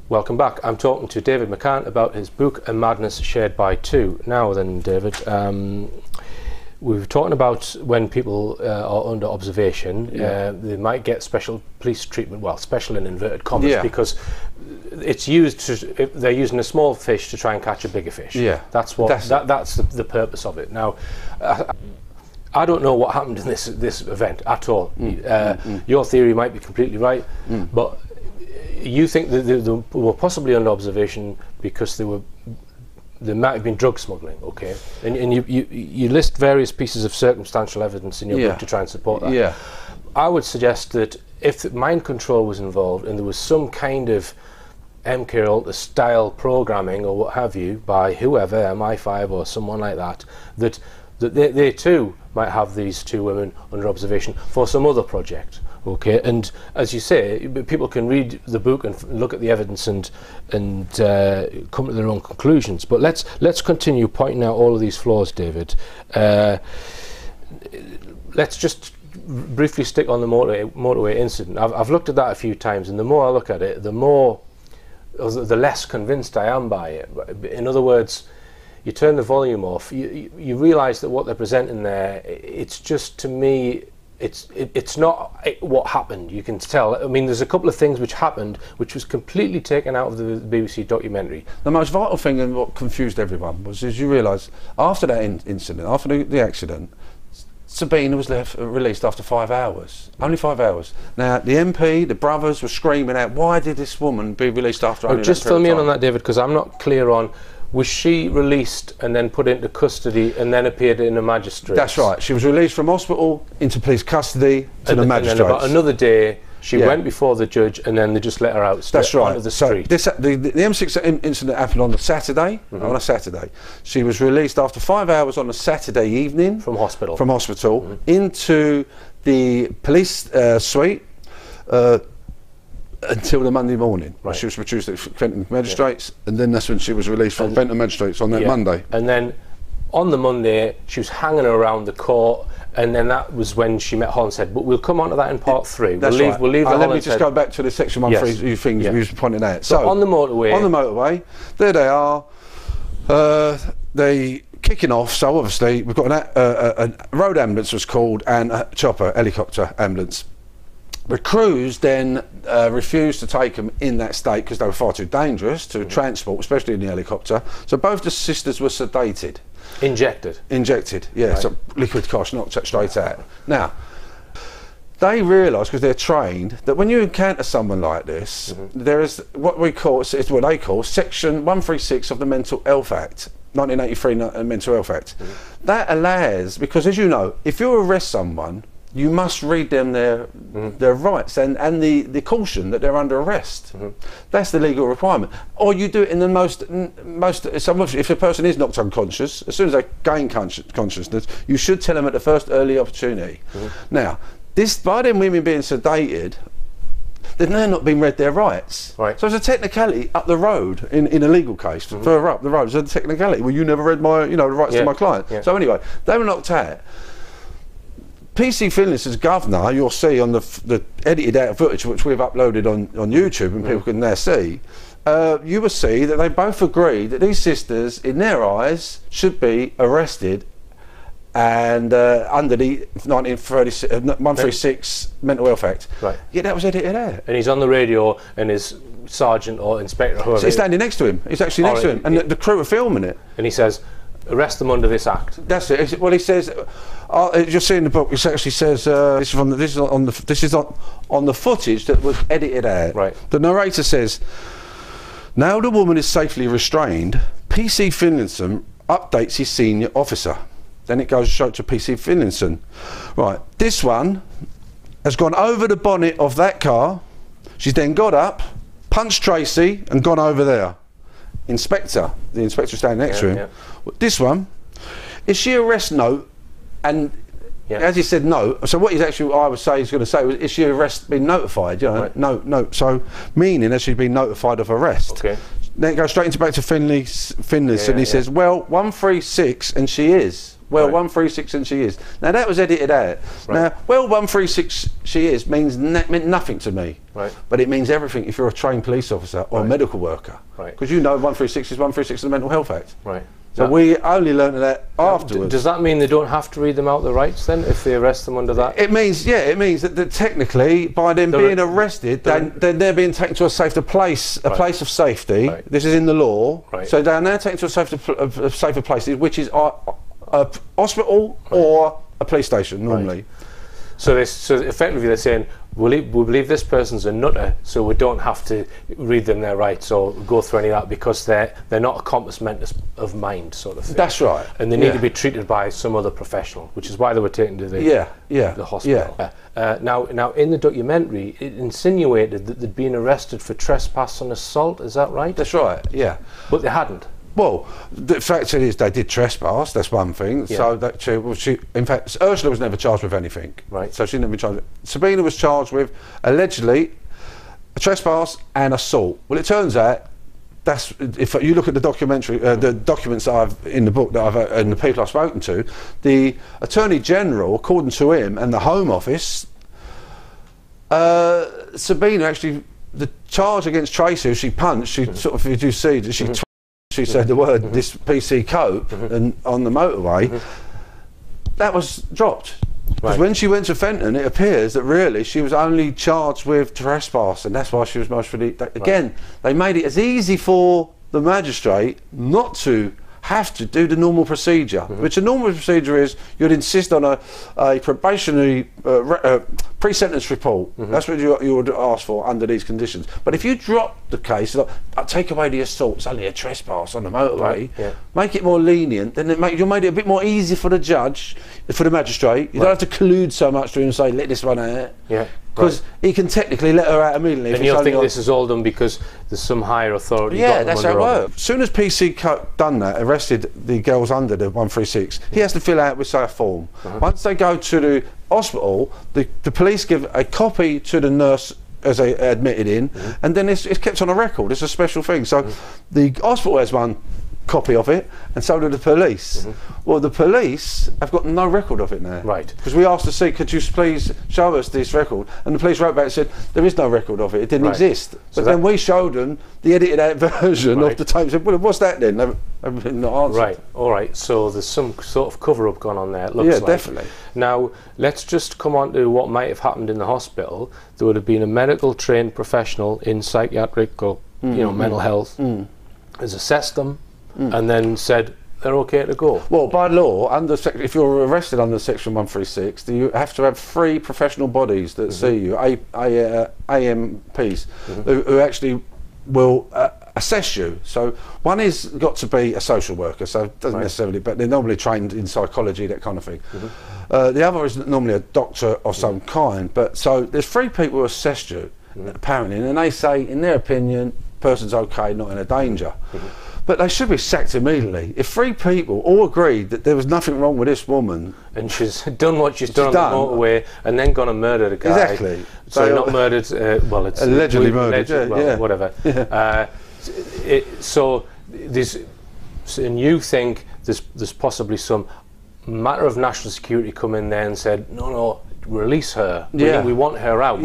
Welcome back. I'm talking to David McCann about his book, A Madness Shared by Two. Now then, David, we were talking about when people are under observation, they might get special police treatment, well, special in inverted commas, because it's used to, they're using a small fish to try and catch a bigger fish. Yeah. That's the purpose of it. Now, I don't know what happened in this event at all. Your theory might be completely right, but you think that they were possibly under observation because there might have been drug smuggling, okay? And you list various pieces of circumstantial evidence in your book to try and support that. Yeah. I would suggest that if mind control was involved and there was some kind of MK Ultra style programming or what have you by whoever, MI5 or someone like that, that they too might have these two women under observation for some other project. Okay, and as you say, people can read the book and look at the evidence and come to their own conclusions. But let's continue pointing out all of these flaws, David. Let's just briefly stick on the motorway incident. I've looked at that a few times, and the more I look at it, the less convinced I am by it. In other words, you turn the volume off, you realise that what they're presenting there, it's just, to me, it's not what happened. You can tell. I mean, there's a couple of things which happened which was completely taken out of the BBC documentary. The most vital thing and what confused everyone was, as you realise, after that incident, after the accident, Sabina was released after 5 hours. Only 5 hours. Now, the MP, the brothers were screaming out, why did this woman be released after only just fill me in on that, David, because I'm not clear on, was she released and then put into custody and then appeared in a magistrate? That's right. She was released from hospital into police custody to the magistrate. And then about another day, she went before the judge and then they just let her out onto the street. So the M6 incident happened on a Saturday. On a Saturday. She was released after 5 hours on a Saturday evening. From hospital. Into the police suite. Until the Monday morning. Right. She was produced at Fenton Magistrates, and then that's when she was released from Fenton Magistrates on that Monday. And then on the Monday, she was hanging around the court, and then that was when she met Hollinshead. But we'll come on to that in part 3. That's right. We'll leave the let me just go back to the section 1 things you was pointing out. So on the motorway, there they are. They kicking off. So obviously we've got a road ambulance was called, and a chopper helicopter ambulance. The crews then refused to take them in that state because they were far too dangerous to transport, especially in the helicopter. So both the sisters were sedated. Injected, yeah. Right. So liquid cash knocked straight out. Now, they realise, because they're trained, that when you encounter someone like this, there is what they call Section 136 of the Mental Health Act. 1983 Mental Health Act. That allows, because as you know, if you arrest someone, you must read them their rights and the caution that they're under arrest. That's the legal requirement. Or you do it in the most. If a person is knocked unconscious, as soon as they gain consciousness, you should tell them at the first early opportunity. Now, by them women being sedated, they've now not been read their rights. Right. So it's a technicality up the road in a legal case, further up the road. It's a technicality. Well, you never read my, the rights to my client. So anyway, they were knocked out. PC Finlay's governor, you'll see on the edited out footage which we've uploaded on YouTube and people can now see, you will see that they both agree that these sisters, in their eyes, should be arrested and under the 136 Mental Health Act. Right. Yeah, that was edited out. And he's on the radio and his sergeant or inspector, whoever. So he's standing next to him. He's actually next to him, and the crew are filming it. And he says, arrest them under this act. That's it. Well, he says, you'll see in the book, it actually says this is on the footage that was edited out. Right. The narrator says, now the woman is safely restrained, PC Finlayson updates his senior officer. Then it goes straight to PC Finlayson. Right. This one has gone over the bonnet of that car. She's then got up, punched Tracy, and gone over there. The inspector standing next to him. This one, is she arrest note? And as he said, no. So what I would say he's going to say was, is she arrest been notified? No. So meaning that she's been notified of arrest. Okay. Then it goes straight back to Finlay's, and he says, well, 136, and she is. Well, 136 and she is. Now that was edited out. Now, well, 136 she is meant nothing to me. Right. But it means everything if you're a trained police officer or a medical worker. Right. Because you know 136 is 136 of the Mental Health Act. Right. So we only learned that afterwards. Does that mean they don't have to read them out the rights then, if they arrest them under that? It means, yeah, it means that technically, by them being arrested, they're being taken to a safer place, a place of safety. Right. This is in the law. Right. So they're now taken to a safer place, which is a hospital or a police station normally. Right. So effectively they're saying, we believe this person's a nutter, so we don't have to read them their rights or go through any of that because they're not a compass mentis of mind, sort of thing. That's right. And they need to be treated by some other professional, which is why they were taken to the hospital. Yeah. Now, in the documentary, it insinuated that they'd been arrested for trespass and assault. Is that right? That's right. Yeah. But they hadn't. Well, the fact is they did trespass, that's one thing. Yeah. So that in fact, Ursula was never charged with anything. Right. So she never been charged. Sabina was charged with, allegedly, a trespass and assault. Well, it turns out, if you look at the documentary, the documents that I've in the book that and the people I've spoken to, the Attorney General, according to him, and the Home Office, Sabina actually, the charge against Tracy, who she punched, she sort of, you see, she said the word, this PC cope, and on the motorway, that was dropped. Because when she went to Fenton, it appears that really she was only charged with trespass, and that's why she was most really. Again, they made it as easy for the magistrate not to have to do the normal procedure, which a normal procedure is you'd insist on a probationary pre-sentence report. That's what you would ask for under these conditions. But if you drop the case, like, take away the assault, it's only a trespass on the motorway, make it more lenient, then you'll make it a bit more easy for the judge, for the magistrate. You don't have to collude so much to him and say, let this one out. Yeah. Because he can technically let her out immediately. And you'll think this is all done because there's some higher authority. Yeah, that's how it works. As soon as PC done that, arrested the girls under the 136, he has to fill out with, say, a form. Once they go to the hospital, the police give a copy to the nurse as they admitted in, and then it's kept on a record. It's a special thing. So the hospital has one copy of it, and so do the police. Well, the police have got no record of it now. Right. Because we asked to see, could you please show us this record? And the police wrote back and said, there is no record of it, it didn't exist. But then we showed them the edited out version of the tape and said, well, what's that then? They've not answered. Right, all right, so there's some sort of cover-up gone on there, it looks like. Yeah, definitely. Now, let's just come on to what might have happened in the hospital. There would have been a medical trained professional in psychiatric or mental health, has assessed them, and then said they're okay to go. Well, by law, if you're arrested under Section 136, you have to have 3 professional bodies that see you, AMPs, who actually will assess you. So one is got to be a social worker, so it doesn't necessarily, but they're normally trained in psychology, that kind of thing. The other is normally a doctor of some kind. But so there's 3 people who assess you, apparently, and they say, in their opinion, person's okay, not in a danger. But they should be sacked immediately. If 3 people all agreed that there was nothing wrong with this woman, and she's done what she's done on the motorway, and then gone and murdered a guy. Exactly. So not murdered. Well, it's allegedly murdered. Whatever. Yeah. And you think there's possibly some matter of national security come in there and said, no, release her. We want her out.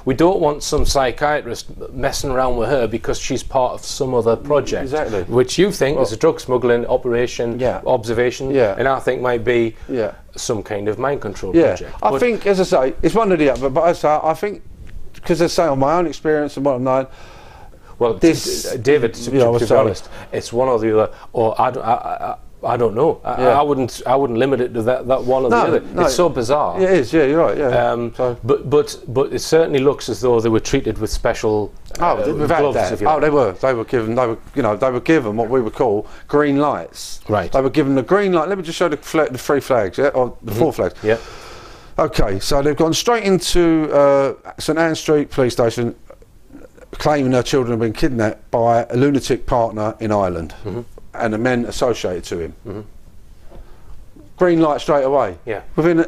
We don't want some psychiatrist messing around with her because she's part of some other project, which you think is a drug smuggling operation, observation, and I think might be some kind of mind control project. I think, as I say, it's one or the other, but as I say, I think, because I say on my own experience and what I've known, well, David, to be honest, it's one or the other, or I don't know. I wouldn't limit it to that one or the other. It's so bizarre. It is. Yeah, you're right. Yeah. But it certainly looks as though they were treated with special gloves. They were. They were given. They were given what we would call green lights. Right. They were given the green light. Let me just show the 3 flags. Yeah, or the 4 flags. Yeah. Okay. So they've gone straight into St Anne Street Police Station, claiming their children have been kidnapped by a lunatic partner in Ireland. And the men associated to him. Green light straight away. Yeah. Within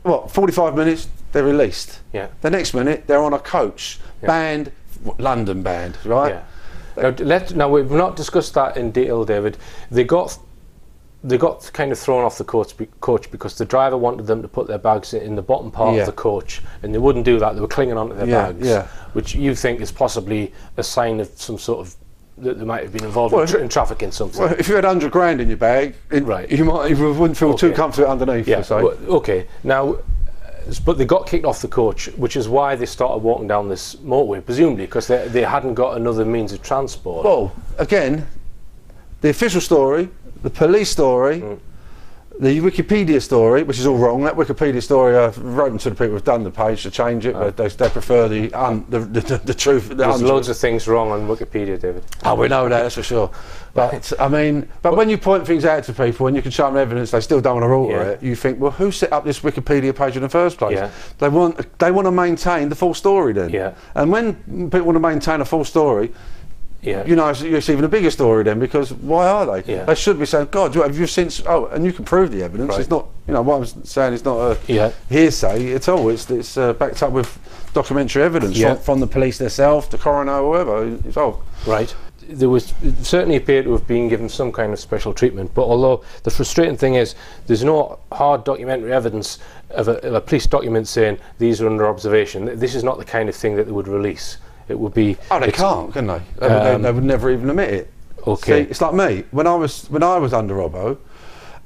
45 minutes they're released. Yeah. The next minute they're on a coach, band, London band, right? Yeah. Now we've not discussed that in detail, David. They got they got kind of thrown off the coach because the driver wanted them to put their bags in the bottom part of the coach, and they wouldn't do that. They were clinging onto their bags, which you think is possibly a sign of some sort of that they might have been involved in trafficking something. Well, if you had 100 grand in your bag, you wouldn't feel too comfortable underneath. Yeah. Okay. Now, but they got kicked off the coach, which is why they started walking down this motorway, presumably because they hadn't got another means of transport. Well, again, the official story, the police story, the Wikipedia story, which is all wrong. That Wikipedia story, I've written to the people who've done the page to change it, but they prefer the truth. There's loads of things wrong on Wikipedia, David. Oh, we know that's for sure. But I mean, when you point things out to people and you can show them evidence, they still don't want to alter it. You think, well, who set up this Wikipedia page in the first place? Yeah. They want to maintain the full story then. Yeah. And when people want to maintain a full story, you know, it's even a bigger story then, because why are they? Yeah. They should be saying, God, have you since? Oh, and you can prove the evidence. Right. It's not, you know, what I'm saying is not a hearsay at all. It's backed up with documentary evidence from the police themselves, the coroner, or whoever. It's all right. There was certainly appeared to have been given some kind of special treatment, but although the frustrating thing is there's no hard documentary evidence of a police document saying these are under observation. This is not the kind of thing that they would release. It would be. Oh, they can't, can they? They would never even admit it. Okay. See, it's like me when I was under Robbo,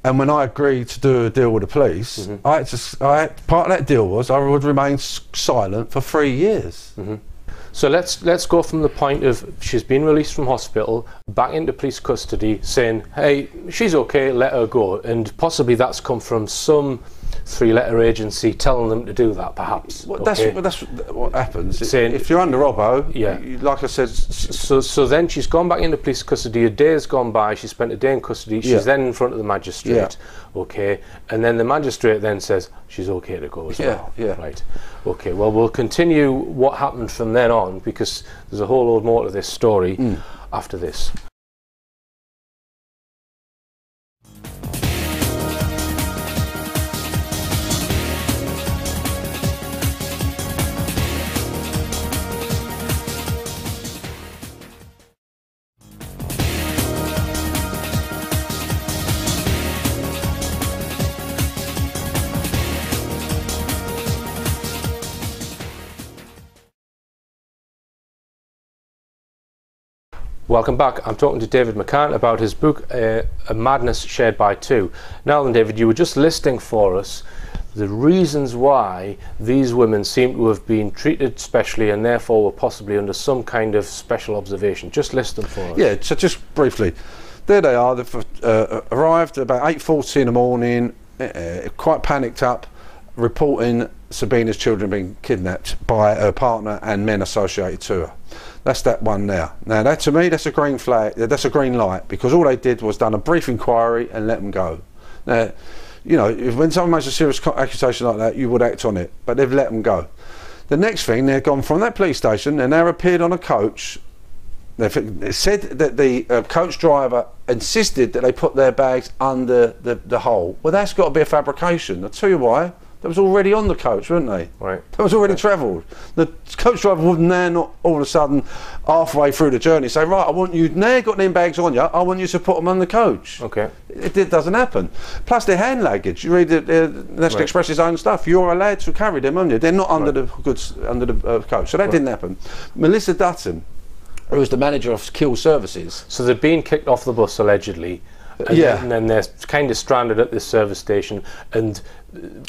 and when I agreed to do a deal with the police, part of that deal was I would remain silent for 3 years. So let's go from the point of she's been released from hospital back into police custody, saying, hey, she's okay, let her go, and possibly that's come from some three-letter agency telling them to do that, perhaps. Well, that's what happens. Saying, if you're under Robbo, like I said. So then she's gone back into police custody. A day's gone by. She spent a day in custody. She's then in front of the magistrate. Okay, and then the magistrate then says she's okay to go as well. Right. Okay. Well, we'll continue what happened from then on, because there's a whole lot more to this story after this. Welcome back. I'm talking to David McCann about his book, A Madness Shared by Two. Now then, David, you were just listing for us the reasons why these women seem to have been treated specially and therefore were possibly under some kind of special observation. Just list them for us. Yeah, so just briefly. There they are. They've arrived about 8:40 in the morning, quite panicked up, reporting Sabina's children being kidnapped by her partner and men associated to her. That's that one there. Now, that to me, that's a green flag. That's a green light, because all they did was done a brief inquiry and let them go. Now, you know, when someone makes a serious accusation like that, you would act on it, but they've let them go. The next thing, they've gone from that police station and now appeared on a coach. They said that the coach driver insisted that they put their bags under the hole. Well, that's got to be a fabrication. I'll tell you why. That was already on the coach, weren't they? Right. That was already travelled. The coach driver would now not all of a sudden, halfway through the journey, say, right, I want you, now you've got them bags on you, I want you to put them on the coach. Okay. It doesn't happen. Plus, they're hand luggage. You read the National Express's own stuff. You're allowed to carry them, aren't you? They're not under the goods, under the coach. So that didn't happen. Melissa Dutton, who was the manager of Kill Services. So they've been kicked off the bus, allegedly. And then they're kind of stranded at this service station, and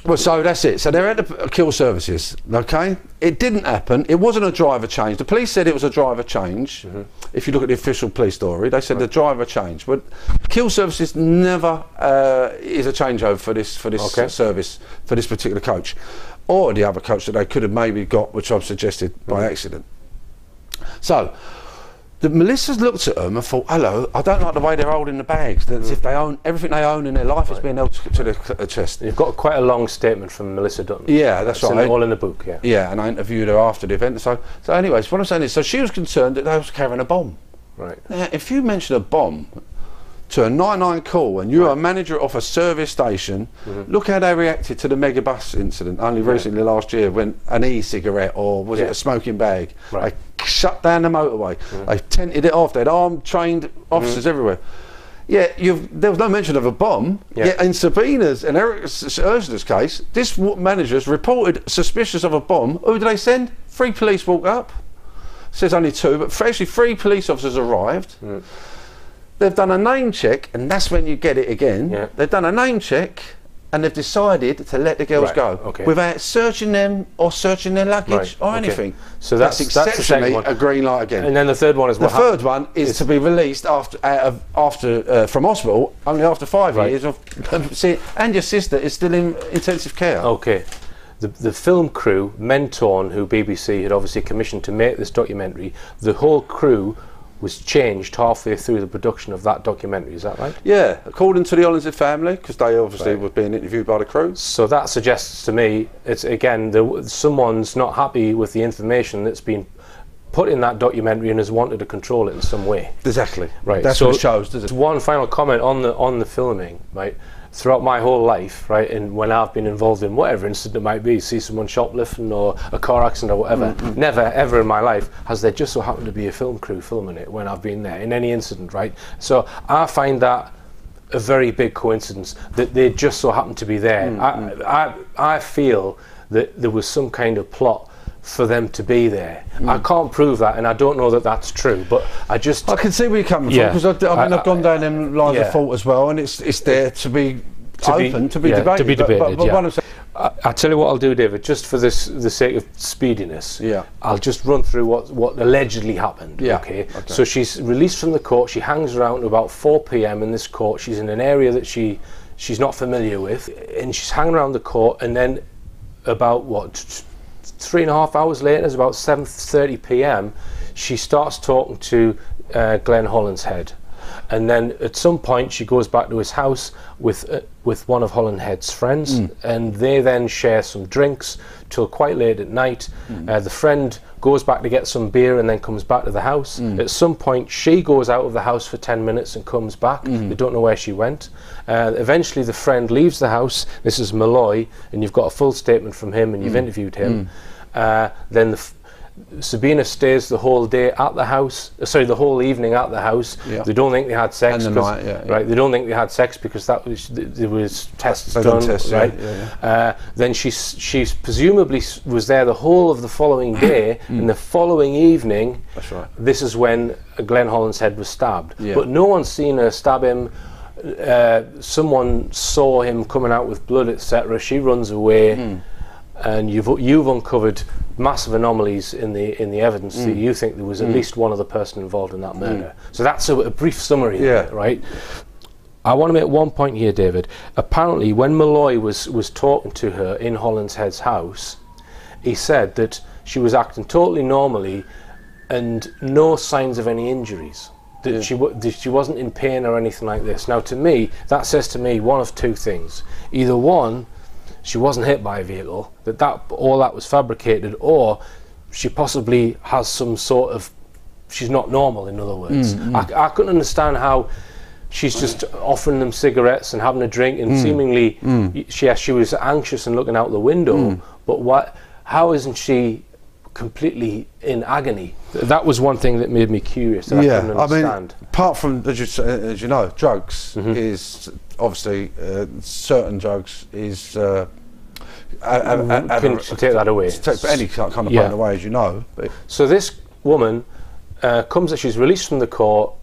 well, so that's it. So they're at the Kill Services. Okay, it didn't happen. It wasn't a driver change. The police said it was a driver change. If you look at the official police story, they said the driver change. But Kill Services never is a changeover for this service, for this particular coach, or the other coach that they could have maybe got, which I've suggested by accident. So the Melissas looked at them and thought, hello, I don't like the way they're holding the bags. That's if they own, everything they own in their life is being held to their chest. You've got quite a long statement from Melissa Dutton. Yeah, that's right. All in the book, Yeah, and I interviewed her after the event. So anyways, what I'm saying is, so she was concerned that they was carrying a bomb. Right. Now, if you mention a bomb to a 99 call and you're a manager of a service station, look how they reacted to the megabus incident only recently last year, when an e-cigarette, or was it a smoking bag, they shut down the motorway, they tented it off, they had armed, trained officers everywhere. Yeah, there was no mention of a bomb. Yeah. Yet in Sabina's and Ursula's case, this manager's reported suspicious of a bomb. Who do they send? 3 police walk up. Says only 2, but actually 3 police officers arrived. They've done a name check, and that's when you get it again. Yeah. They've done a name check, and they've decided to let the girls go without searching them or searching their luggage or anything. So that's exceptionally a green light again. And then the third one is the third one is to be released after from hospital only after 5 years of and your sister is still in intensive care. Okay. The film crew, Mentorn, who BBC had obviously commissioned to make this documentary, the whole crew was changed halfway through the production of that documentary, is that right? Yeah, according to the Hollinshead family, because they obviously were being interviewed by the crew. So that suggests to me, it's again, someone's not happy with the information that's been put in that documentary and has wanted to control it in some way. Exactly. Right. That's what it shows, doesn't it? One final comment on the filming, right? Throughout my whole life, right, and when I've been involved in whatever incident it might be, see someone shoplifting or a car accident or whatever, never ever in my life has there just so happened to be a film crew filming it when I've been there in any incident, right? So I find that a very big coincidence that they just so happened to be there. I feel that there was some kind of plot for them to be there. I can't prove that, and I don't know that that's true, but I can see where you're coming from, because I've gone down them lines of thought as well, and it's there to be open, to be debated. But I tell you what I'll do, David, just for the sake of speediness, I'll just run through what allegedly happened. Okay. So she's released from the court. She hangs around about 4 p.m. in this court. She's in an area that she's not familiar with, and she's hanging around the court, and then about 3.5 hours later, it's about 7:30 p.m. she starts talking to Glen Hollinshead, and then at some point she goes back to his house with one of Hollinshead's friends, and they then share some drinks till quite late at night. The friend goes back to get some beer and then comes back to the house. At some point she goes out of the house for 10 minutes and comes back. They don't know where she went. Eventually the friend leaves the house. This is Malloy, and you've got a full statement from him, and you've interviewed him. Then Sabina stays the whole day at the house. Sorry, the whole evening at the house. They don't think they had sex. And the night, right? They don't think they had sex because there was tests done. Right? Then she presumably was there the whole of the following day, and the following evening. That's right. This is when Glen Hollinshead was stabbed. But no one's seen her stab him. Someone saw him coming out with blood, etc. She runs away. And you've uncovered massive anomalies in the evidence that you think there was at least one other person involved in that murder. So that's a brief summary, right? I want to make one point here, David. Apparently, when Malloy was talking to her in Hollinshead's house, he said that she was acting totally normally and no signs of any injuries. That she wasn't in pain or anything like this. Now, to me, that says to me one of two things. Either one, she wasn't hit by a vehicle, all that was fabricated, or she possibly has some sort of, she's not normal, in other words. I couldn't understand how she's just offering them cigarettes and having a drink, and seemingly she was anxious and looking out the window, but how isn't she completely in agony? That was one thing that made me curious, that I couldn't understand. I mean, apart from, as you know, drugs is obviously certain drugs is can take that away. Take any kind of pain away, as you know. So this woman she's released from the court,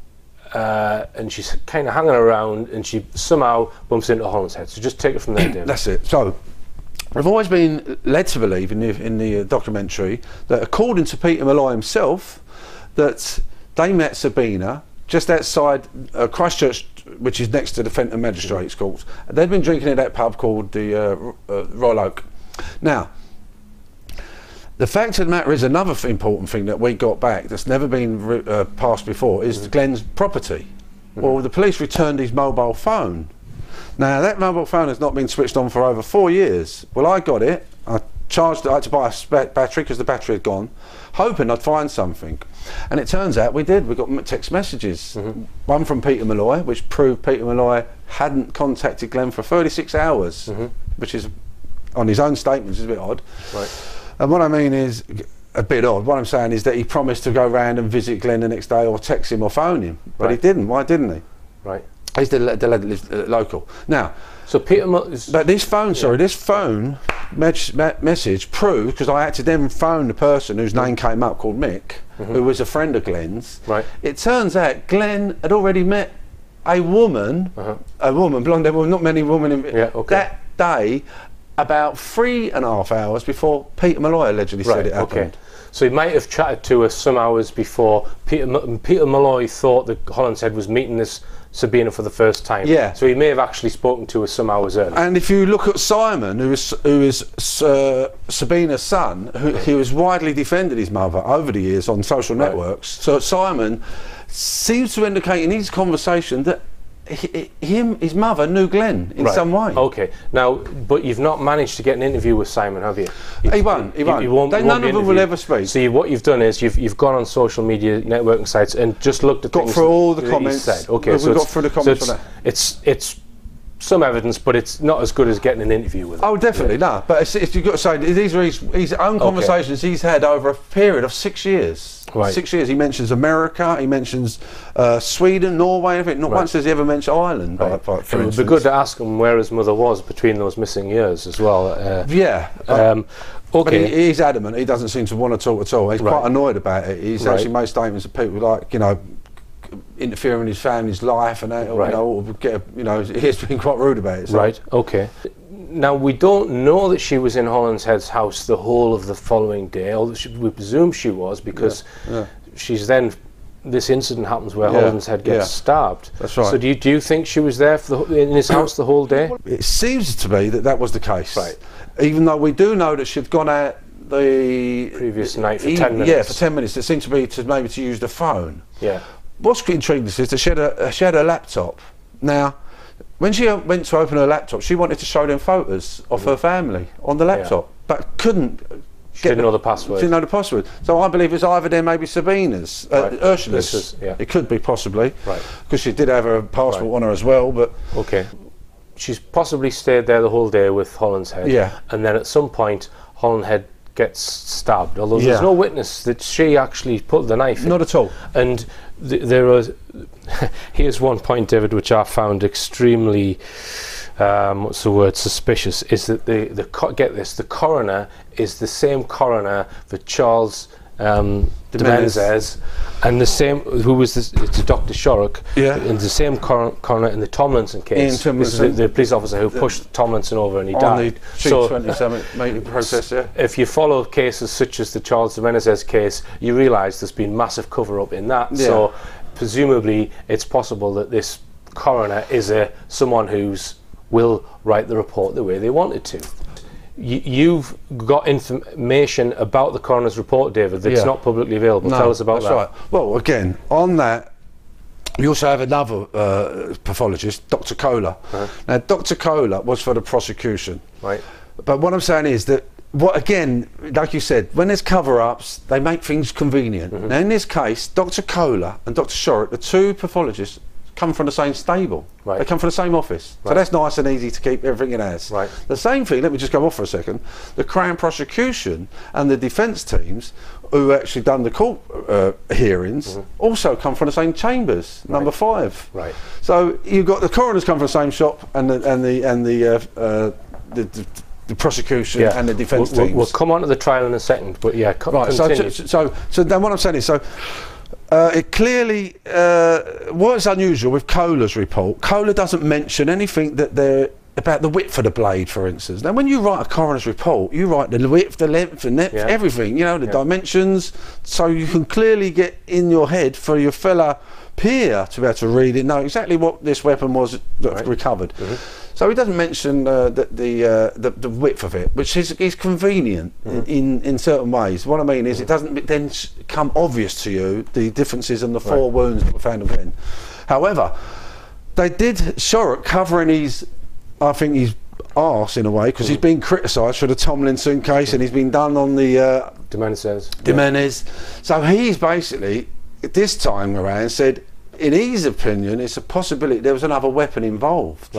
and she's kind of hanging around, and she somehow bumps into Hollinshead. So just take it from there, David. That's it. So I've always been led to believe in the documentary that, according to Peter Malloy himself, that they met Sabina just outside Christchurch, which is next to the Fenton Magistrates Court. They'd been drinking at that pub called the Royal Oak. Now, the fact of the matter is, another important thing that we got back that's never been passed before is Glen's property. Well, the police returned his mobile phone. Now, that mobile phone has not been switched on for over 4 years. Well, I got it. I charged it. I had to buy a battery because the battery had gone, hoping I'd find something. And it turns out we did. We got text messages. One from Peter Malloy, which proved Peter Malloy hadn't contacted Glen for 36 hours, which is, on his own statements, is a bit odd. Right. And what I mean is a bit odd. What I'm saying is that he promised to go round and visit Glen the next day, or text him or phone him, but he didn't. Why didn't he? Right. He's the lad that lives local. Now, so Peter, but this phone, this phone message proved, because I had to then phone the person whose name came up, called Mick, who was a friend of Glen's. Right. It turns out Glen had already met a woman, blonde, there were not many women in that day, about 3.5 hours before Peter Malloy allegedly said it happened. So he might have chatted to her some hours before. Peter Malloy thought that Hollinshead was meeting this Sabina for the first time. Yeah. So he may have actually spoken to her some hours earlier. And if you look at Simon, who is Sabina's son, he was widely defended his mother over the years on social networks. So Simon seems to indicate in his conversation that his mother knew Glen in some way. Okay. Now, but you've not managed to get an interview with Simon, have you? He won't. None of them will ever speak. So what you've done is you've gone on social media networking sites and just looked at got through all the comments. Said. Okay, so we've got through the comments on that. It's some evidence, but it's not as good as getting an interview with him. Oh, definitely, no. But if you've got to say, these are his own conversations he's had over a period of 6 years. Right. 6 years. He mentions America, he mentions Sweden, Norway, everything. Not once does he ever mention Ireland, for instance. It would be good to ask him where his mother was between those missing years as well. But he's adamant. He doesn't seem to want to talk at all. He's quite annoyed about it. He's actually made statements of people like, interfering in his family's life and that, he's been quite rude about it. So. Right, okay. Now, we don't know that she was in Hollinshead's house the whole of the following day, although we presume she was, because she's then, this incident happens where Hollinshead gets stabbed. That's right. So do you think she was there in his house the whole day? It seems to be that was the case. Right. Even though we do know that she'd gone out the previous night for 10 minutes. Yeah, for 10 minutes. It seemed to be maybe to use the phone. Yeah. What's intriguing is that she had a laptop. Now, when she went to open her laptop, she wanted to show them photos of her family on the laptop, but couldn't. She didn't know the password. She didn't know the password. So I believe it's either there, maybe Sabina's, Ursula's. It could be possibly, because she did have her passport on her as well. But she's possibly stayed there the whole day with Hollinshead. Yeah, and then at some point, Hollinshead gets stabbed. Although there's no witness that she actually put the knife in. Not at all. And there are. Here's one point, David, which I found extremely, what's the word, suspicious, is that get this, the coroner is the same coroner that Charles de Menezes, and the same, who was this, it's Dr. Shorrock, and the same coroner in the Tomlinson case. This is the police officer who pushed Tomlinson over and he died. So the process, if you follow cases such as the Charles de Menezes case, you realise there's been massive cover-up in that. So presumably it's possible that this coroner is someone who's will write the report the way they wanted to. You've got information about the coroner's report, David, that's not publicly available. Tell us about that. Right. Well, again, on that, we also have another pathologist, Dr. Kohler. Now, Dr. Kohler was for the prosecution. Right. But what I'm saying is that, again, like you said, when there's cover-ups, they make things convenient. Now, in this case, Dr. Kohler and Dr. Shorrock, the two pathologists, come from the same stable. They come from the same office. So that's nice and easy to keep everything in as. The same thing, let me just go off for a second, the Crown prosecution and the defence teams who actually done the court hearings also come from the same chambers, number 5. So you've got the coroners come from the same shop and the prosecution and the defence teams. We'll come on to the trial in a second, but continue. So then what I'm saying is, it clearly, what's unusual with Kohler's report, Kohler doesn't mention anything about the width of the blade, for instance. Now, when you write a coroner's report, you write the width, the length, the depth, everything, the dimensions, so you can clearly get in your head for your fellow peer to be able to read it, know exactly what this weapon was that recovered. So he doesn't mention the width of it, which is convenient in certain ways. What I mean is, it doesn't then come obvious to you the differences in the 4 wounds that were found on Glen. However, they did Shorrock covering his arse in a way, because he's been criticised for the Tomlinson case, and he's been done on the de Menezes. So he's basically, this time around, said, in his opinion, it's a possibility there was another weapon involved.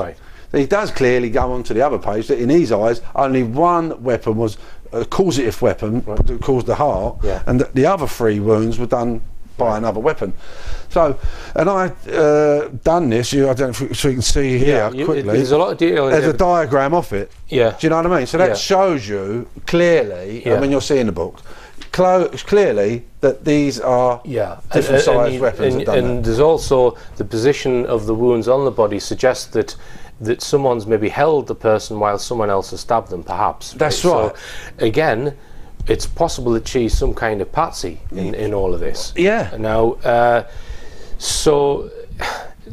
He does clearly go on to the other page that in his eyes only one weapon was a causative weapon that caused the heart, and that the other 3 wounds were done by another weapon. So, and I done this. I don't know if you can see here quickly. There's a lot of detail. There's a diagram of it. Yeah. Do you know what I mean? So that shows you clearly, when you're seeing the book, clearly that these are different sized weapons. And there's also the position of the wounds on the body suggests that someone's maybe held the person while someone else has stabbed them, perhaps. That's right. So again, it's possible that she's some kind of patsy in all of this. Yeah. Now,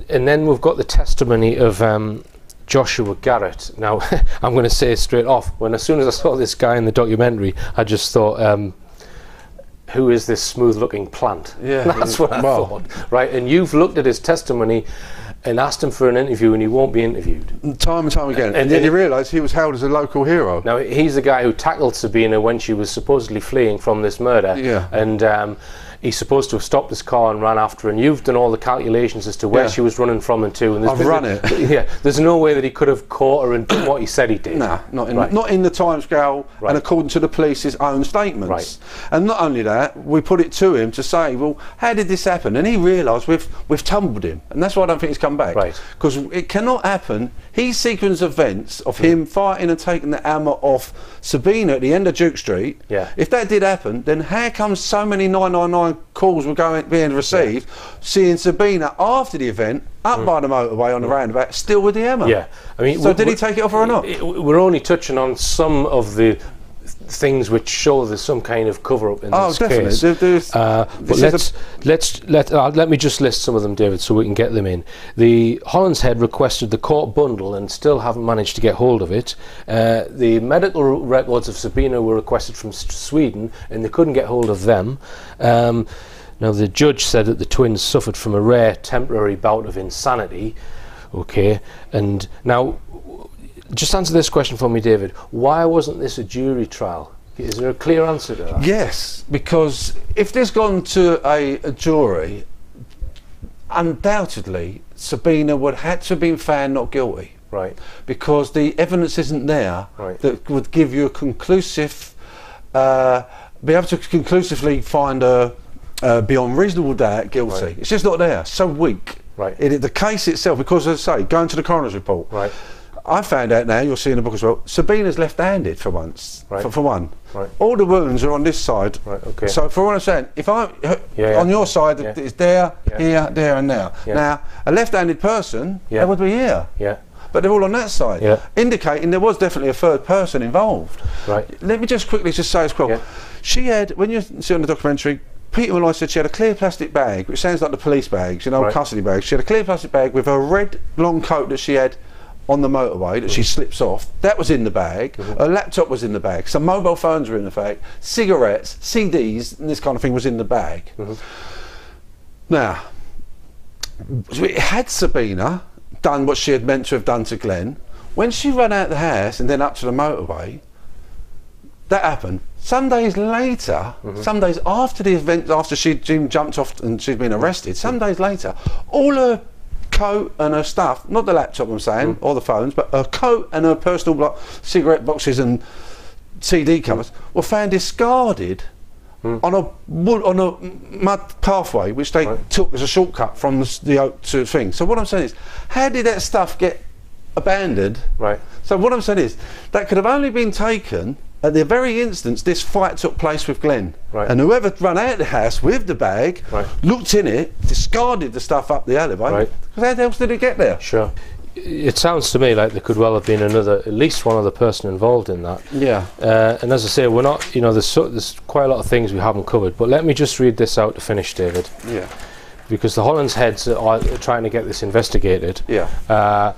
and then we've got the testimony of Joshua Garrett. Now, I'm going to say straight off, as soon as I saw this guy in the documentary, I just thought, who is this smooth-looking plant? Yeah, that's what I thought. Right, and you've looked at his testimony and asked him for an interview, and he won't be interviewed. Time and time again. And then you realise he was hailed as a local hero. Now, he's the guy who tackled Sabina when she was supposedly fleeing from this murder. Yeah. And he's supposed to have stopped his car and ran after her, and you've done all the calculations as to where she was running from and to. And I've run it. Yeah, there's no way that he could have caught her and done what he said he did. No, not in the timescale and according to the police's own statements. Right. And not only that, we put it to him to say, well, how did this happen? And he realised we've tumbled him, and that's why I don't think he's come back. Right. Because it cannot happen. His sequence of events of him fighting and taking the hammer off Sabina at the end of Duke Street. Yeah. If that did happen, then how come so many 999 calls were being received, seeing Sabina after the event up by the motorway on the roundabout, still with the hammer? Yeah, I mean, so did he take it off her or not? We're only touching on some of the things which show there's some kind of cover-up in this case. But let me just list some of them, David, so we can get them in. The Hollinshead requested the court bundle and still haven't managed to get hold of it. The medical records of Sabina were requested from Sweden, and they couldn't get hold of them. Now, the judge said that the twins suffered from a rare temporary bout of insanity. Okay, and now, just answer this question for me, David. Why wasn't this a jury trial? Is there a clear answer to that? Yes, because if this gone to a jury, undoubtedly Sabina would have to have been found not guilty. Right. Because the evidence isn't there that would give you a conclusive, be able to conclusively find her beyond reasonable doubt guilty. Right. It's just not there. So weak. Right. The case itself, because as I say, going to the coroner's report. Right. I found out now, you'll see in the book as well, Sabina's left-handed for once, for one. Right. All the wounds are on this side. Right, okay. So for what I'm saying, if I'm on your side, it's there, here, there and there. Yeah. Now, a left-handed person, they would be here. Yeah. But they're all on that side, indicating there was definitely a third person involved. Right. Let me just quickly just say as well, she had, when you see on the documentary, Peter and I said she had a clear plastic bag, which sounds like the police bags, you know, custody bags. She had a clear plastic bag with her red long coat that she had on the motorway that she slips off. That was in the bag. Her laptop was in the bag. Some mobile phones were in the bag. Cigarettes, CDs, and this kind of thing was in the bag. Now, had Sabina done what she had meant to have done to Glen, when she ran out the house and then up to the motorway, that happened. Some days later, some days after the event, after she'd jumped off and she'd been arrested, some days later, all her coat and her stuff, not the laptop I'm saying, or the phones, but her coat and her personal cigarette boxes and CD covers were found discarded on a mud pathway, which they took as a shortcut from the oak to the thing. So what I'm saying is, how did that stuff get abandoned? Right. So what I'm saying is, that could have only been taken at the very instance this fight took place with Glen. Right. And whoever ran out of the house with the bag, looked in it, discarded the stuff up the alleyway. Right. Because how else did it get there? Sure. It sounds to me like there could well have been at least one other person involved in that. Yeah. And as I say, we're not, there's quite a lot of things we haven't covered, but let me just read this out to finish, David. Yeah. Because the Hollinsheads are trying to get this investigated. Yeah.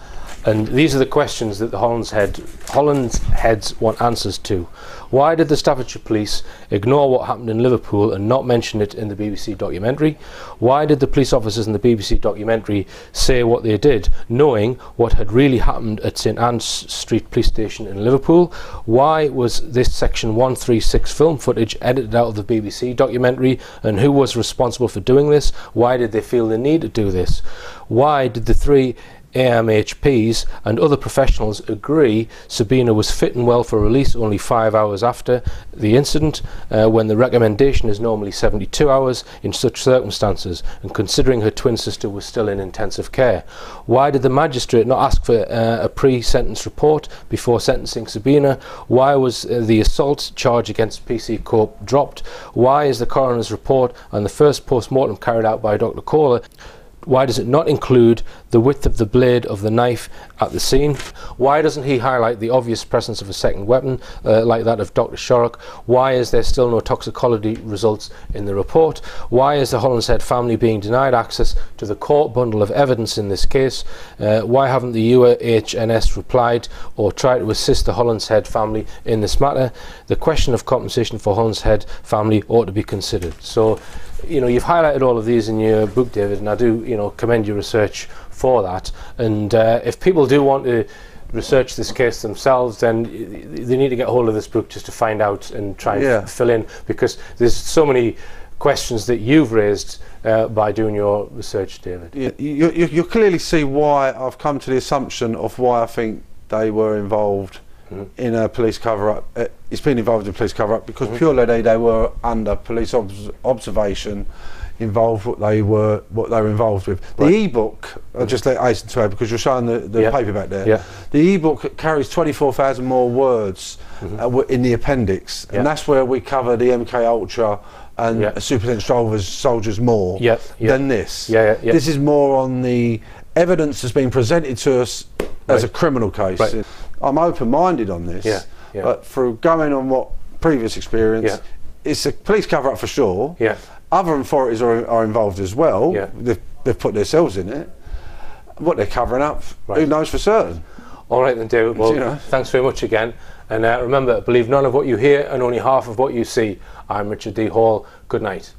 And these are the questions that the Hollinsheads want answers to. Why did the Staffordshire Police ignore what happened in Liverpool and not mention it in the BBC documentary? Why did the police officers in the BBC documentary say what they did, knowing what had really happened at St Anne's Street Police Station in Liverpool? Why was this Section 136 film footage edited out of the BBC documentary, and who was responsible for doing this? Why did they feel the need to do this? Why did the three AMHPs and other professionals agree Sabina was fit and well for release only 5 hours after the incident, when the recommendation is normally 72 hours in such circumstances, and considering her twin sister was still in intensive care. Why did the magistrate not ask for a pre-sentence report before sentencing Sabina? Why was the assault charge against PC Cope dropped? Why is the coroner's report and the first post-mortem carried out by Dr. Kohler, why does it not include the width of the blade of the knife at the scene? Why doesn't he highlight the obvious presence of a second weapon like that of Dr. Shorrock? Why is there still no toxicology results in the report? Why is the Hollinshead family being denied access to the court bundle of evidence in this case? Why haven't the UHNS replied or tried to assist the Hollinshead family in this matter? The question of compensation for Hollinshead family ought to be considered. So, you know, you've highlighted all of these in your book, David, and I do, you know, commend your research for that. And if people do want to research this case themselves, then they need to get hold of this book just to find out and try and fill in, because there's so many questions that you've raised by doing your research, David. Yeah, you clearly see why I've come to the assumption of why I think they were involved in a police cover-up. It's been involved in a police cover-up because purely they were under police observation, involved what they were involved with. The e-book, I'll just let Aidan to add, because you're showing the paper back there. Yeah. The e-book carries 24,000 more words in the appendix, and that's where we cover the MK Ultra and Superintendent Strover's soldiers more than this. This is more on the evidence that's been presented to us as a criminal case. Right. I'm open-minded on this, but through going on what previous experience, it's a police cover-up for sure. Other authorities are involved as well. They've put themselves in it. What they're covering up, who knows for certain? All right then, David. Well, thanks very much again. And remember, believe none of what you hear and only half of what you see. I'm Richard D. Hall. Good night.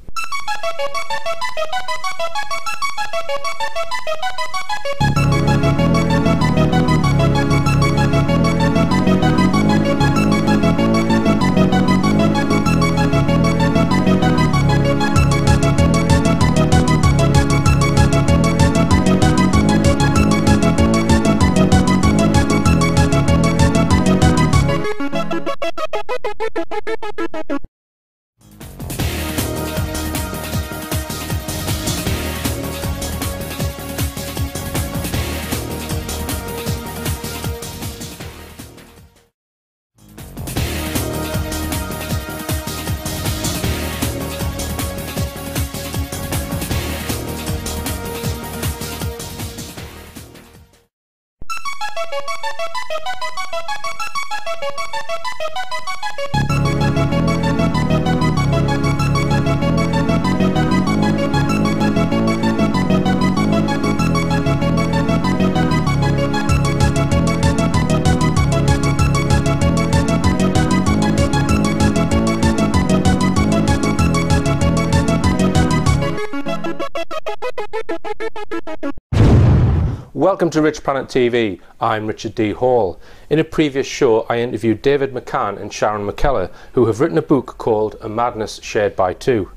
Welcome to Rich Planet TV. I'm Richard D. Hall. In a previous show, I interviewed David McCann and Sharon McKellars, who have written a book called A Madness Shared by Two.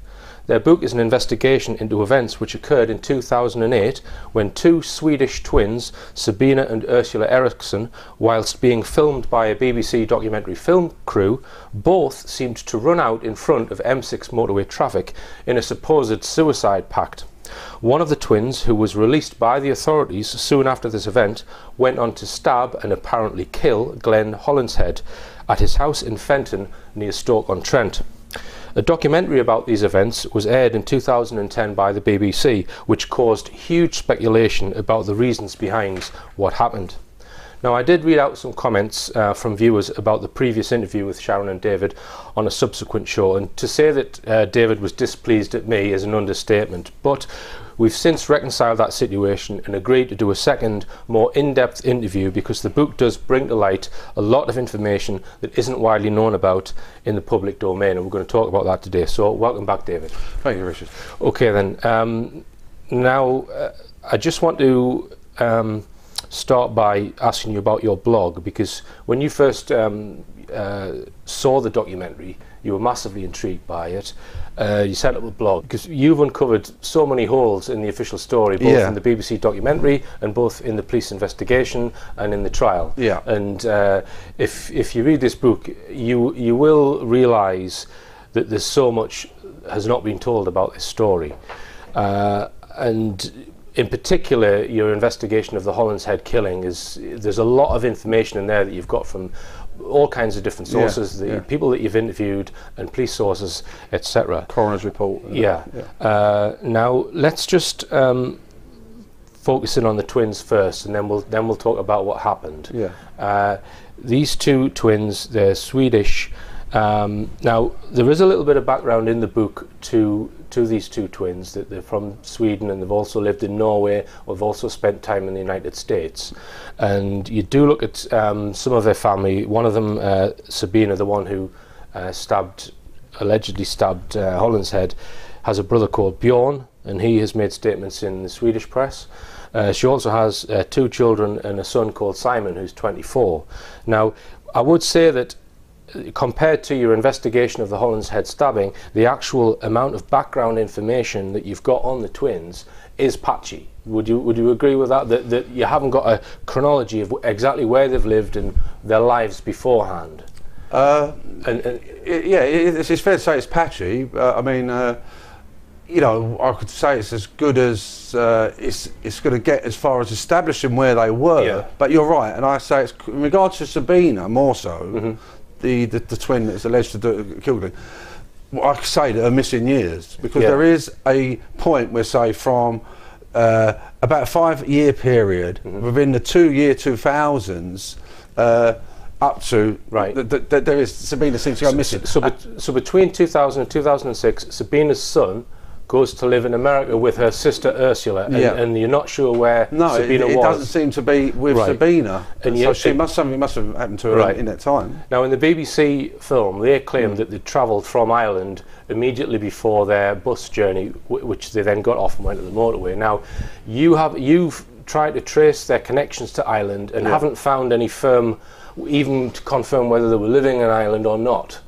Their book is an investigation into events which occurred in 2008 when two Swedish twins, Sabina and Ursula Eriksson, whilst being filmed by a BBC documentary film crew, both seemed to run out in front of M6 motorway traffic in a supposed suicide pact. One of the twins, who was released by the authorities soon after this event, went on to stab and apparently kill Glen Hollinshead at his house in Fenton near Stoke-on-Trent. A documentary about these events was aired in 2010 by the BBC, which caused huge speculation about the reasons behind what happened. Now, I did read out some comments from viewers about the previous interview with Sharon and David on a subsequent show, and to say that David was displeased at me is an understatement, but we've since reconciled that situation and agreed to do a second, more in-depth interview, because the book does bring to light a lot of information that isn't widely known about in the public domain, and we're going to talk about that today. So welcome back, David. Thank you, Richard. Okay then, now I just want to start by asking you about your blog, because when you first saw the documentary, you were massively intrigued by it. You set up a blog because you've uncovered so many holes in the official story, both in the BBC documentary and both in the police investigation and in the trial. Yeah. And if you read this book, you will realise that there's so much has not been told about this story. And in particular, your investigation of the Hollinshead killing there's a lot of information in there that you've got from all kinds of different sources, people that you've interviewed and police sources, etc. Coroner's report. Now let's just focus in on the twins first, and then we'll talk about what happened. These two twins, they're Swedish. Now there is a little bit of background in the book to these two twins, that they're from Sweden and they've also lived in Norway, or they've also spent time in the United States. And you do look at some of their family. One of them, Sabina, the one who allegedly stabbed Hollinshead, has a brother called Bjorn, and he has made statements in the Swedish press. She also has 2 children and a son called Simon, who's 24. Now, I would say that compared to your investigation of the Hollinshead stabbing, the actual amount of background information that you've got on the twins is patchy. Would you agree with that? That you haven't got a chronology of exactly where they've lived and their lives beforehand? It's fair to say it's patchy. I mean, you know, I could say it's as good as it's going to get as far as establishing where they were. But you're right, and I say it's in regards to Sabina more so. The twin that's alleged to do killed him. Well, I could say that are missing years, because there is a point where, say, from about a 5-year period within the 2000s up to there is Sabina seems to go missing. So between 2000 and 2006, Sabina's son goes to live in America with her sister Ursula, and you're not sure where Sabina was. It doesn't seem to be with Sabina, and so something must have happened to her in that time. Now, in the BBC film, they claim that they travelled from Ireland immediately before their bus journey, which they then got off and went to the motorway. Now, you've tried to trace their connections to Ireland and haven't found any firm, even to confirm whether they were living in Ireland or not.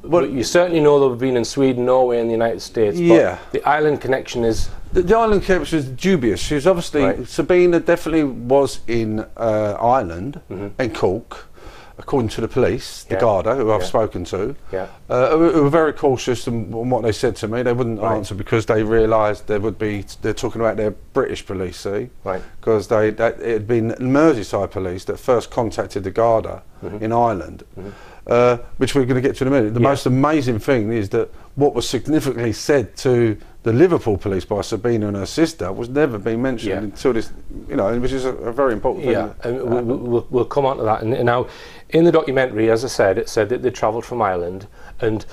Well, you certainly know they've been in Sweden, Norway, and the United States. But the island connection is the island connection is dubious. She was obviously Sabina definitely was in Ireland in Cork, according to the police, the Garda, who I've spoken to. Who were very cautious on what they said to me. They wouldn't answer because they realised they're talking about their British police, see, because it had been Merseyside police that first contacted the Garda in Ireland. Which we're going to get to in a minute. The most amazing thing is that what was significantly said to the Liverpool police by Sabina and her sister was never being mentioned until this, you know, which is a very important thing. And we'll come on to that. And now, in the documentary, as I said, it said that they travelled from Ireland, and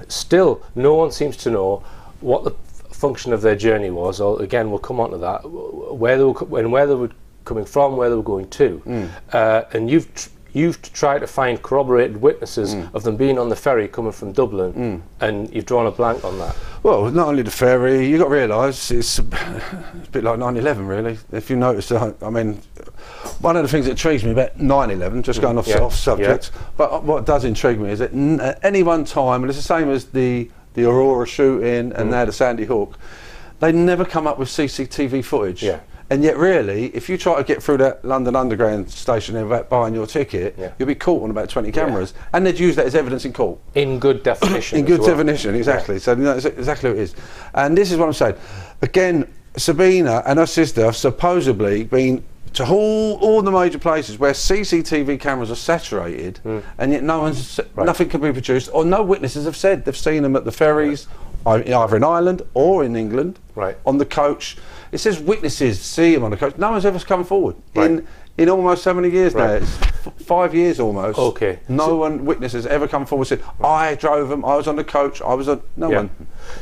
still no one seems to know what the function of their journey was. Or again, we'll come on to that, where they were coming from, where they were going to, and you've tried to find corroborated witnesses of them being on the ferry coming from Dublin, and you've drawn a blank on that. Well, not only the ferry, you've got to realise it's a bit like 9/11, really. If you notice, I mean, one of the things that intrigues me about 9/11, just going off subject, but what does intrigue me is that at any one time, and it's the same as the Aurora shooting and now the Sandy Hook, they never come up with CCTV footage. And yet, really, if you try to get through that London Underground station without buying your ticket, you'll be caught on about 20 cameras. And they'd use that as evidence in court. In good definition. In good definition, exactly. So that's exactly what it is. And this is what I'm saying. Again, Sabina and her sister have supposedly been to all the major places where CCTV cameras are saturated, and yet nothing can be produced, or no witnesses have said they've seen them at the ferries, either in Ireland or in England, on the coach. It says witnesses see him on the coach. No one's ever come forward in almost so many years now. It's 5 years almost. No witness has ever come forward and said, I drove them, I was on the coach, I was on... No one.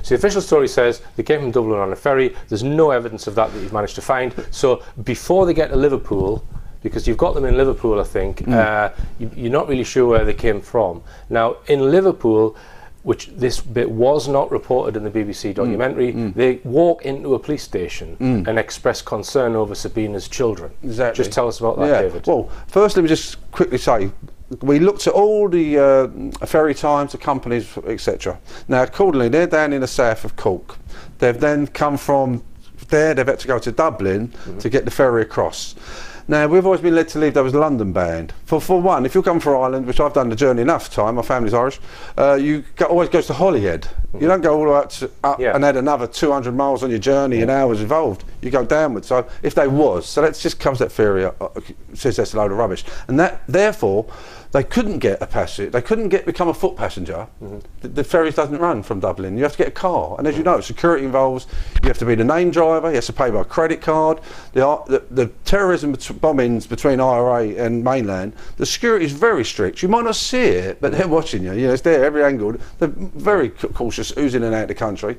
So the official story says they came from Dublin on a ferry. There's no evidence of that you've managed to find. So before they get to Liverpool, because you've got them in Liverpool, I think, you're not really sure where they came from. Now, in Liverpool, which this bit was not reported in the BBC documentary. They walk into a police station and express concern over Sabina's children. Exactly. Just tell us about that, David. Well, first let me just quickly say, we looked at all the ferry times, the companies, etc. Now, accordingly, they're down in the south of Cork. They've then come from there, they've had to go to Dublin to get the ferry across. Now, we've always been led to believe there was London bound. For one, if you're coming from Ireland, which I've done the journey enough time, my family's Irish, always goes to Holyhead. You don't go all the way up and add another 200 miles on your journey and hours involved. You go downwards. So if they was, so let's just comes that theory says that's a load of rubbish. And that, therefore, they couldn't get a passenger. They couldn't become a foot passenger. The ferry doesn't run from Dublin. You have to get a car. And as you know, security involves, you have to be the name driver, you have to pay by credit card. The terrorism bombings between IRA and mainland, the security is very strict. You might not see it, but they're watching you. You know, it's there every angle. They're very cautious who's in and out of the country.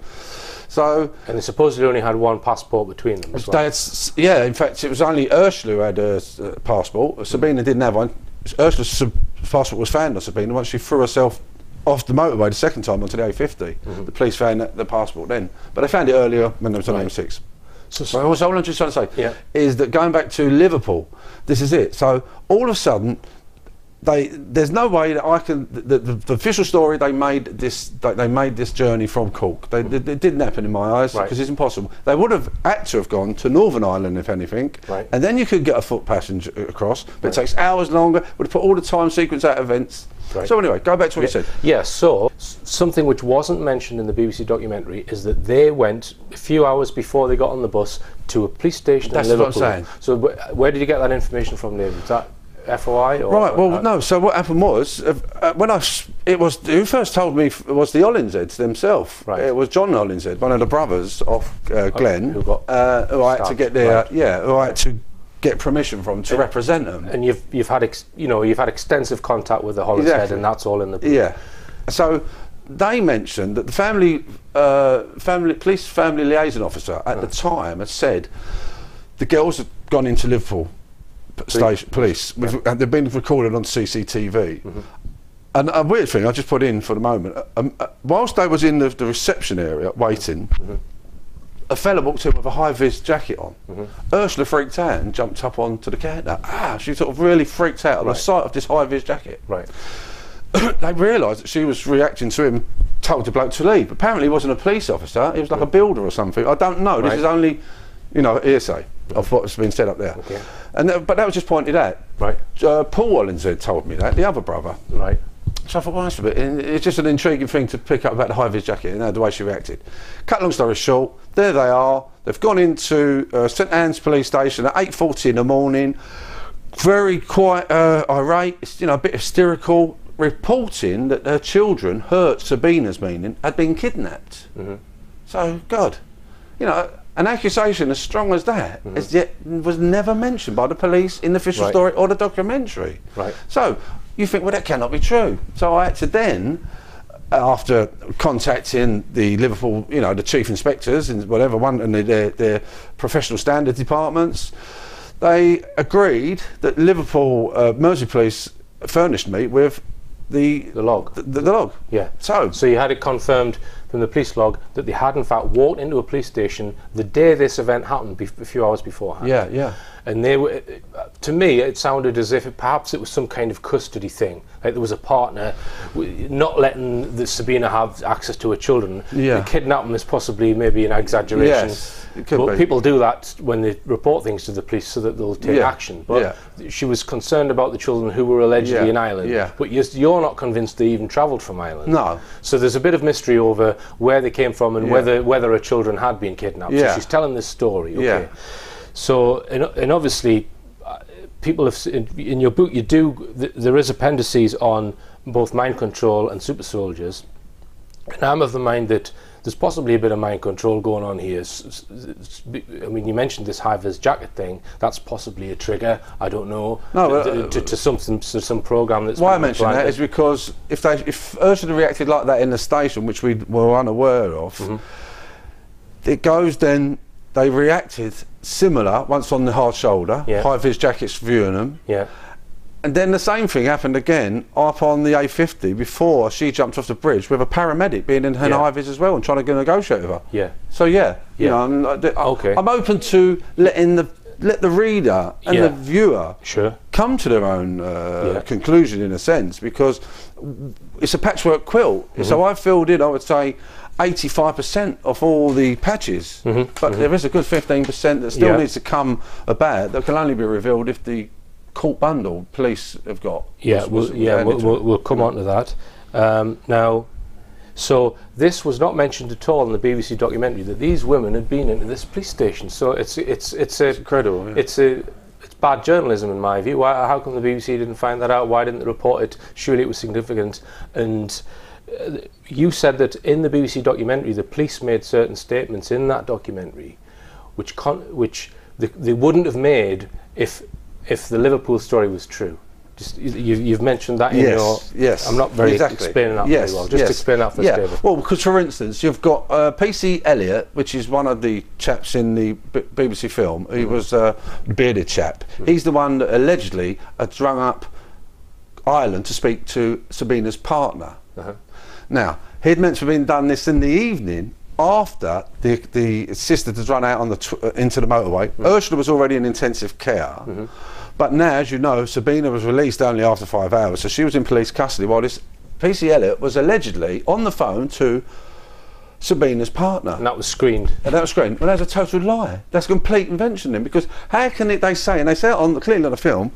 So, and they supposedly only had one passport between them as well. Yeah, in fact, it was only Ursula who had a passport. Sabina didn't have one. Ursula's passport was found on Sabina once she threw herself off the motorway the second time onto the A50. The police found the passport then, but they found it earlier when they was on M6. So all I'm just trying to say is that going back to Liverpool, this is it. So all of a sudden, there's no way that I can. The official story, they made this journey from Cork. It didn't happen in my eyes because it's impossible. They would have had to have gone to Northern Ireland, if anything, and then you could get a foot passenger across. But it takes hours longer. Would have put all the time sequence out of events. So anyway, go back to what you said. Yes. So something which wasn't mentioned in the BBC documentary is that they went a few hours before they got on the bus to a police station in Liverpool. That's what I'm saying. So where did you get that information from, David? Is that FOI? Or, right, well, no, so what happened was, who first told me was the Hollinsheads themselves. It was John Hollinshead, one of the brothers of Glen, who I had to get who I had to get permission from to represent them. And you've had extensive contact with the Hollinshead, and that's all in the book. Yeah. So they mentioned that the police family liaison officer at the time had said the girls had gone into Liverpool station police, and they've been recorded on CCTV. And a weird thing I just put in for the moment, whilst I was in the reception area waiting, a fella walked in with a high-vis jacket on. Ursula freaked out and jumped up onto the counter. She sort of really freaked out at the sight of this high-vis jacket. They realised that she was reacting to him, told the bloke to leave. Apparently he wasn't a police officer, he was like a builder or something. I don't know, this is only, hearsay of what's been said up there. But that was just pointed out. Paul Hollinshead told me that, the other brother. So I thought, well, that's a bit. It's just an intriguing thing to pick up about the high-vis jacket and the way she reacted. Cut long story short, there they are. They've gone into St Anne's police station at 8:40 in the morning. Very quite irate, a bit hysterical, reporting that their children, Sabina's meaning, had been kidnapped. So, God, an accusation as strong as that was never mentioned by the police in the official story or the documentary. So you think, well, that cannot be true. So I had to then, after contacting the Liverpool, the chief inspectors and whatever one and their professional standards departments, they agreed that Liverpool Mersey Police furnished me with the log. The log. Yeah. So you had it confirmed from the police log that they had in fact walked into a police station the day this event happened, a few hours beforehand. Yeah. And they were, to me, it sounded as if perhaps it was some kind of custody thing. Like there was a partner not letting Sabina have access to her children. The kidnapping is possibly maybe an exaggeration. But people do that when they report things to the police so that they'll take action. But she was concerned about the children who were allegedly in Ireland. But you're not convinced they even travelled from Ireland. No. So there's a bit of mystery over where they came from and whether her children had been kidnapped. So she's telling this story. So, and obviously, people have, in your book, there is appendices on both mind control and super soldiers. And I'm of the mind that there's possibly a bit of mind control going on here. I mean, you mentioned this high-vis jacket thing. That's possibly a trigger. I don't know. No, to some program that's. Why I mention that is because if Ursula reacted like that in the station, which we were unaware of, it goes then. They reacted similar once on the hard shoulder. High-vis jackets viewing them. And then the same thing happened again up on the A50 before she jumped off the bridge with a paramedic being in her high-vis as well and trying to negotiate with her. Yeah. So you know, I'm open to letting let the reader and the viewer come to their own conclusion in a sense, because it's a patchwork quilt. So I filled in, I would say, 85% of all the patches, but there is a good 15% that still needs to come about that can only be revealed if the court bundle police have got. We'll come on to that. Now, so this was not mentioned at all in the BBC documentary that these women had been into this police station. So it's incredible. It's bad journalism in my view. How come the BBC didn't find that out? Why didn't they report it? Surely it was significant. And you said that in the BBC documentary, the police made certain statements in that documentary, which they wouldn't have made if the Liverpool story was true. Just you've mentioned that in your. Yes. I'm not very explaining that very well. Just explain that for us, David. Well, because for instance, you've got PC Elliott, which is one of the chaps in the BBC film. He was a bearded chap. He's the one that allegedly had rung up Ireland to speak to Sabina's partner. Now, he'd meant to have been done this in the evening after the sister had run out on into the motorway. Ursula was already in intensive care. But now, as you know, Sabina was released only after 5 hours, so she was in police custody while this PC Elliott was allegedly on the phone to Sabina's partner. And that was screened. And that was screened. Well, that's a total lie. That's a complete invention then, because how can they say, and they say it clearly on the film,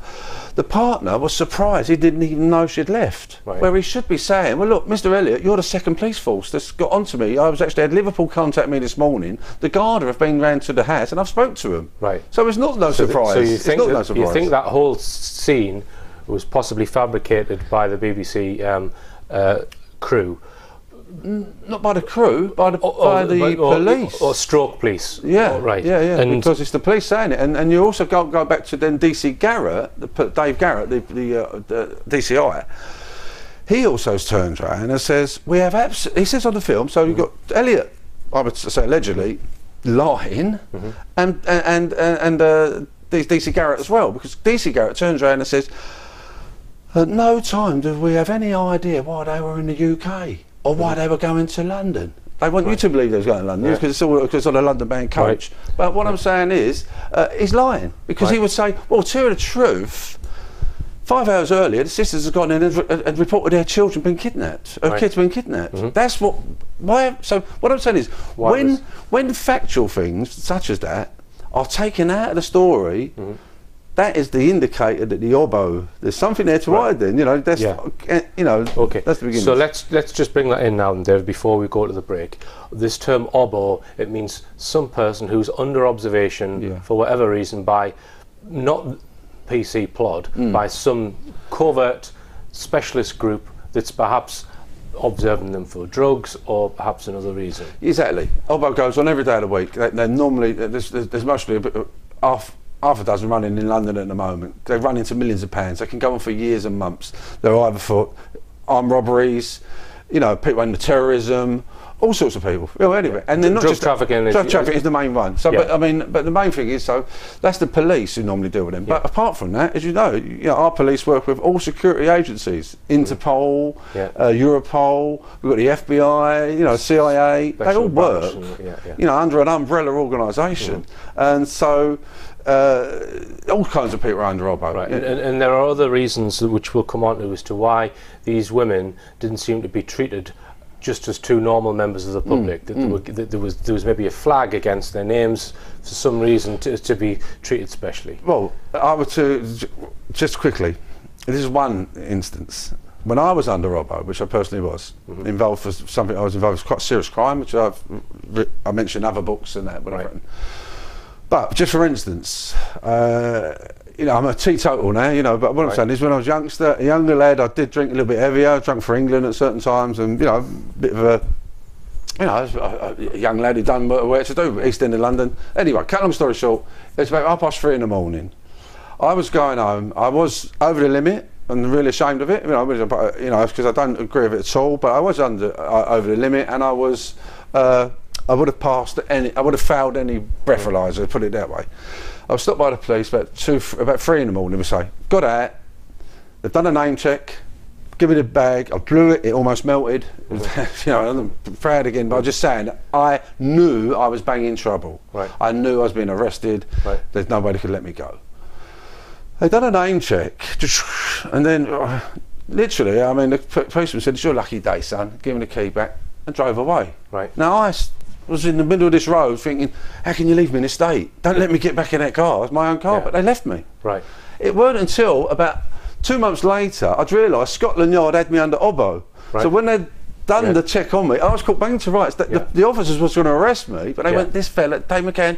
the partner was surprised he didn't even know she'd left. Where he should be saying, well, look, Mr. Elliott, you're the second police force that's got onto me. I had Liverpool contact me this morning. The Garda have been round to the house and I've spoke to them. So it's not no surprise. So you think that whole scene was possibly fabricated by the BBC crew? Not by the crew, by the police. Or stroke police. And because it's the police saying it. And you also go back to then DC Garrett, Dave Garrett, the DCI. He also turns around and says, we have he says on the film, so you've got Elliott, I would say allegedly, lying, and DC Garrett as well, because DC Garrett turns around and says, at no time did we have any idea why they were in the UK. Or why they were going to London. They want you to believe they was going to London because it's on a London-bound coach. But what I'm saying is, he's lying, because he would say, well, to tell you the truth, 5 hours earlier, the sisters had gone in and reported their children been kidnapped, kids been kidnapped. That's what. So what I'm saying is, when factual things such as that are taken out of the story. That is the indicator that the Obbo, there's something there to hide then, you know, that's, you know, that's the beginning. So let's just bring that in now and David, before we go to the break. This term Obbo, it means some person who's under observation for whatever reason by, not PC plod, by some covert specialist group that's perhaps observing them for drugs or perhaps another reason. Exactly. Obbo goes on every day of the week. They're normally, there's mostly a bit half a dozen running in London at the moment. They run into millions of pounds. They can go on for years and months. They're either for armed robberies, you know, people into terrorism, all sorts of people. Well, anyway, and they're not drug just trafficking. Drug trafficking is the main one. So, but the main thing is, so that's the police who normally deal with them. But apart from that, as you know, our police work with all security agencies: Interpol, Europol. We've got the FBI, you know, CIA. They all work, you know, under an umbrella organisation, and so. All kinds of people are under Obbo. And there are other reasons which we'll come on to as to why these women didn't seem to be treated just as two normal members of the public. That there was maybe a flag against their names for some reason to be treated specially. Well, I would just quickly. This is one instance. When I was under Obbo, which I personally was involved for something, I was involved with quite serious crime, which I mentioned in other books and that. But just for instance, you know, I'm a teetotal now, you know, but what I'm saying is when I was a younger lad, I did drink a little bit heavier. I drank for England at certain times, and, you know, a bit of a, you know, a young lad who'd done what he had to do, East End of London. Anyway, cut long story short, it's about 3:30 in the morning. I was going home. I was over the limit and really ashamed of it, you know, because I don't agree with it at all, but I was over the limit, and I was... I would have failed any breathalyzer, put it that way. I was stopped by the police about 3 in the morning. We say, got out, They've done a name check, given it a bag, I blew it, it almost melted. You know, I'm proud again, but I'm just saying, I knew I was banging trouble. Right. I knew I was being arrested. Right. There's nobody could let me go. They've done a name check, and then literally, I mean, the policeman said, "It's your lucky day, son." Give him the key back and drove away. Right. Now I was in the middle of this road thinking, how can you leave me in this state? Don't let me get back in that car. It's my own car, but they left me. Right. It weren't until about 2 months later I'd realised Scotland Yard had me under obbo. Right. So when they'd done the check on me, I was caught banging to rights. The officers was going to arrest me, but they went, this fella, Dave McCann,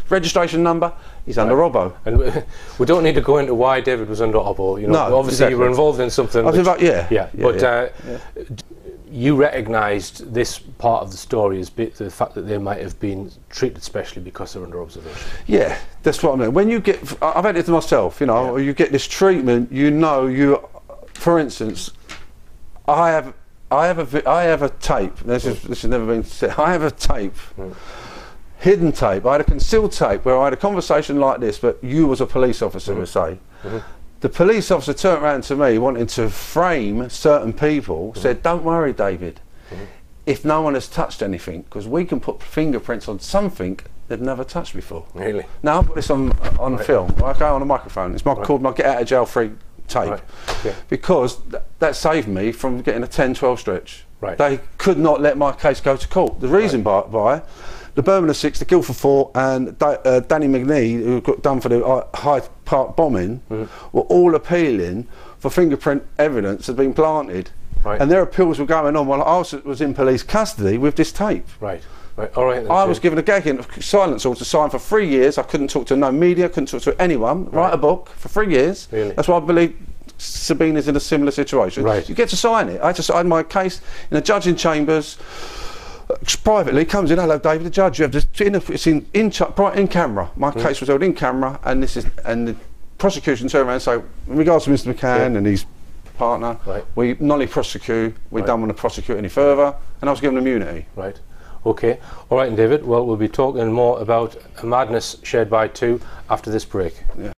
registration number, he's under obbo. And we don't need to go into why David was under obbo. You know, No, obviously exactly. you were involved in something. I was about, You recognised this part of the story as the fact that they might have been treated specially because they're under observation. Yeah, that's what I mean. When you get, I've had it to myself, you know, you get this treatment, you know, for instance, I have a tape. This has never been said. I have a tape, hidden tape. I had a concealed tape where I had a conversation like this, but you as a police officer would say. The police officer turned around to me wanting to frame certain people, said, "Don't worry, David, if no one has touched anything, because we can put fingerprints on something they've never touched before." Really? Now I've got this on film, okay, on a microphone. It's called my get out of jail free tape, because that saved me from getting a 10-12 stretch. Right. They could not let my case go to court. The reason by the Birmingham 6, the Guildford 4 and Danny McNee, who got done for the Hyde Park bombing, were all appealing for fingerprint evidence that had been planted. Right. And their appeals were going on while I was in police custody with this tape. Right. Right. All right. I was given a gagging silence order to sign for 3 years. I couldn't talk to no media, couldn't talk to anyone, write a book for 3 years. Really? That's why I believe Sabina's in a similar situation. Right. You get to sign it. I had to sign my case in the judging chambers. Privately comes in, "Hello, David, the judge. You have this it's in camera. My case was held in camera, and the prosecution turned around and say, in regards to Mr. McCann and his partner, we nolly prosecute. We don't want to prosecute any further," and I was given immunity. Right. Okay. All right, and David. Well, we'll be talking more about a madness shared by two after this break. Yeah.